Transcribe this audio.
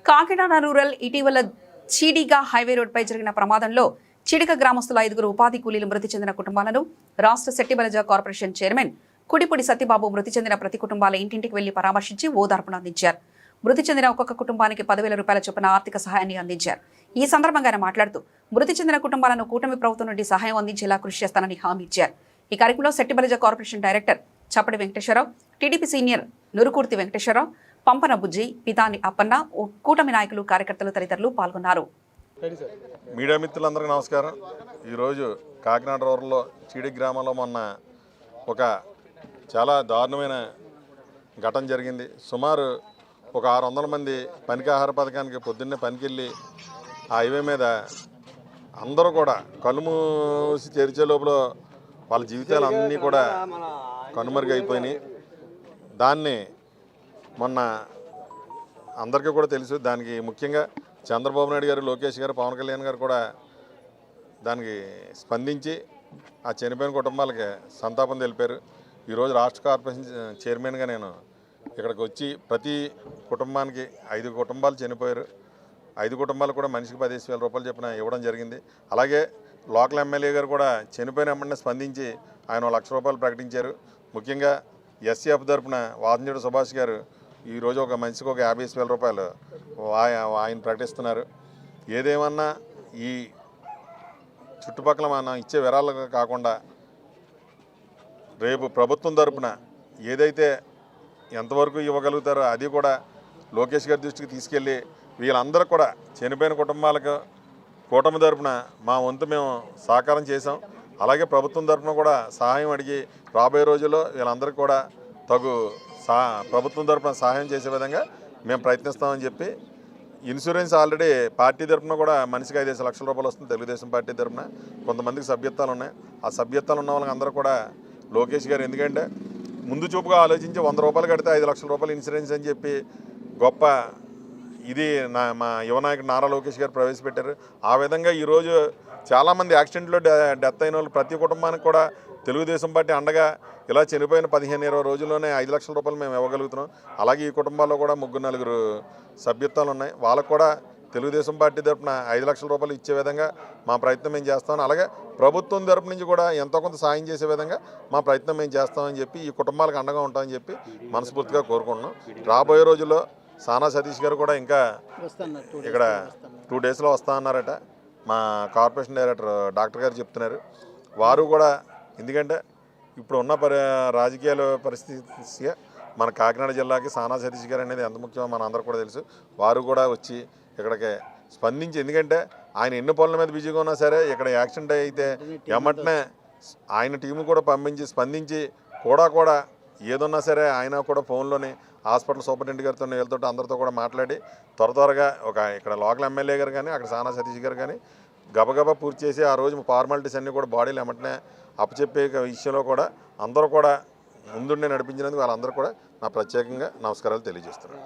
Kakinada rural ఇటీవల చీడిగా highway రోడ్డుపై జరిగిన ప్రమాదంలో చీడిక గ్రామస్తుల 5 ఉపాధి కూలీలు మృతి చెందిన కుటుంబాలను రాష్ట్ర శెట్టిబలజ కార్పొరేషన్ చైర్మన్ కుడిపూడి సత్యబాబు మృతి చెందిన ప్రతి కుటుంబాల ఇంటింటికి వెళ్లి పరామర్శించి ఓదార్పును అందించారు. మృతి చెందిన ఒక్కొక్క కుటుంబానికి 10,000 రూపాయల చొప్పున ఆర్థిక సహాయాన్ని అందించారు. ఈ సందర్భంగా ఆయన మాట్లాడుతూ మృతి చెందిన కుటుంబాలను కూటమి ప్రభుత్వం నుండి సహాయం అందించేలా కృషి చేస్తానని హామీ ఇచ్చారు. ఈ కార్యక్రమంలో Shettibalija corporation director Chappati Venkateswararao, TDP senior Nurukurthi Venkateswararao, Pampana Bujji, Pitani Appanna, కూటమి నాయకులు, కార్యకర్తలు తదితరులు పాల్గొన్నారు. మీడియా మిత్రులందరికీ నమస్కారం. ఈరోజు కాకినాడ రూరల్లో చీడి గ్రామంలో మొన్న ఒక చాలా దారుణమైన ఘటన జరిగింది. సుమారు ఒక 600 మంది పనికి ఆహార పథకానికి పొద్దున్నే పనికెళ్ళి ఆ హైవే మీద అందరూ కూడా కళ్ళు మూసి తెరిచే లోపల వాళ్ళ జీవితాలు అన్నీ కూడా కనుమరుగైపోయినాయి. దాన్ని మొన్న అందరికీ కూడా తెలుసు. దానికి ముఖ్యంగా చంద్రబాబు నాయుడు గారు, లోకేష్ గారు, పవన్ కళ్యాణ్ గారు కూడా దానికి స్పందించి ఆ చనిపోయిన కుటుంబాలకి సంతాపం తెలిపారు. ఈరోజు రాష్ట్ర కార్పొరేషన్ చైర్మన్గా నేను ఇక్కడికి వచ్చి ప్రతి కుటుంబానికి 5 కుటుంబాలు చనిపోయారు. 5 కుటుంబాలు కూడా మనిషికి 15,000 రూపాయలు చొప్పున ఇవ్వడం జరిగింది. అలాగే లోకల్ ఎమ్మెల్యే గారు కూడా చనిపోయిన వెంటనే స్పందించి ఆయన 1,00,000 రూపాయలు ప్రకటించారు. ముఖ్యంగా ఎస్సీఎఫ్ తరపున వాదంజుడు సుభాష్ గారు ఈరోజు ఒక మనిషికి ఒక 50,000 రూపాయలు ఆయన ప్రకటిస్తున్నారు. ఏదేమన్నా ఈ చుట్టుపక్కల మనం ఇచ్చే విరాళాలు కాకుండా రేపు ప్రభుత్వం తరపున ఏదైతే ఎంతవరకు ఇవ్వగలుగుతారో అది కూడా లోకేష్ గారి దృష్టికి తీసుకెళ్ళి వీళ్ళందరూ కూడా చనిపోయిన కుటుంబాలకు కూటమి తరపున మా వంతు మేము సహకారం చేసాం. అలాగే ప్రభుత్వం తరపున కూడా సహాయం అడిగి రాబోయే రోజుల్లో వీళ్ళందరికీ కూడా తగు ప్రభుత్వం తరపున సహాయం చేసే విధంగా మేము ప్రయత్నిస్తామని చెప్పి, ఇన్సూరెన్స్ ఆల్రెడీ పార్టీ తరపున కూడా మనిషికి 5 లక్షల రూపాయలు వస్తుంది. తెలుగుదేశం పార్టీ తరపున కొంతమందికి సభ్యత్వాలు ఉన్నాయి. ఆ సభ్యత్వాలు ఉన్న వాళ్ళకి అందరూ కూడా లోకేష్ గారు ఎందుకంటే ముందు చూపుగా ఆలోచించి 100 రూపాయలు కడితే 5 లక్షల రూపాయలు ఇన్సూరెన్స్ అని చెప్పి గొప్ప ఇది మా యువనాయకుడు నారా లోకేష్ గారు ప్రవేశపెట్టారు. ఆ విధంగా ఈరోజు చాలామంది యాక్సిడెంట్లో డెత్ అయిన వాళ్ళు ప్రతి కుటుంబానికి కూడా తెలుగుదేశం పార్టీ అండగా ఇలా చనిపోయిన 15-20 రోజుల్లోనే 5 లక్షల రూపాయలు మేము ఇవ్వగలుగుతున్నాం. అలాగే ఈ కుటుంబాల్లో కూడా 3-4 సభ్యత్వాలు ఉన్నాయి. వాళ్ళకు కూడా తెలుగుదేశం పార్టీ తరఫున 5 లక్షల రూపాయలు ఇచ్చే విధంగా మా ప్రయత్నం మేము చేస్తామని, అలాగే ప్రభుత్వం తరపు నుంచి కూడా ఎంతో కొంత సాయం చేసే విధంగా మా ప్రయత్నం మేము చేస్తామని చెప్పి, ఈ కుటుంబాలకు అండగా ఉంటామని చెప్పి మనస్ఫూర్తిగా కోరుకుంటున్నాం. రాబోయే రోజుల్లో సానా సతీష్ గారు కూడా ఇంకా ఇక్కడ 2 డేస్లో వస్తా అన్నారట. మా కార్పొరేషన్ డైరెక్టర్ డాక్టర్ గారు చెప్తున్నారు. వారు కూడా ఎందుకంటే ఇప్పుడు ఉన్న రాజకీయాల పరిస్థితి మన కాకినాడ జిల్లాకి సానా సతీష్ గారు అనేది ఎంత ముఖ్యమో మన అందరూ కూడా తెలుసు. వారు కూడా వచ్చి ఇక్కడికి స్పందించి, ఎందుకంటే ఆయన ఎన్ని పనుల మీద బిజీగా ఉన్నా సరే ఇక్కడ యాక్సిడెంట్ అయితే ఎమ్మటనే ఆయన టీము కూడా పంపించి స్పందించి కూడా ఏదన్నా సరే ఆయన కూడా ఫోన్లోనే హాస్పిటల్ సూపరింటెండెంట్ గారితో వీళ్ళతో అందరితో కూడా మాట్లాడి త్వరగా ఒక ఇక్కడ లోకల్ ఎమ్మెల్యే గారు కానీ అక్కడ సానా సతీష్ గారు కానీ గబగబా పూర్తి చేసి ఆ రోజు ఫార్మాలిటీస్ అన్నీ కూడా బాడీలు ఎమ్మటనే అప్పచెప్పే విషయంలో కూడా అందరూ కూడా ముందుండే నడిపించినందుకు వాళ్ళందరూ కూడా నా ప్రత్యేకంగా నమస్కారాలు తెలియజేస్తున్నాను.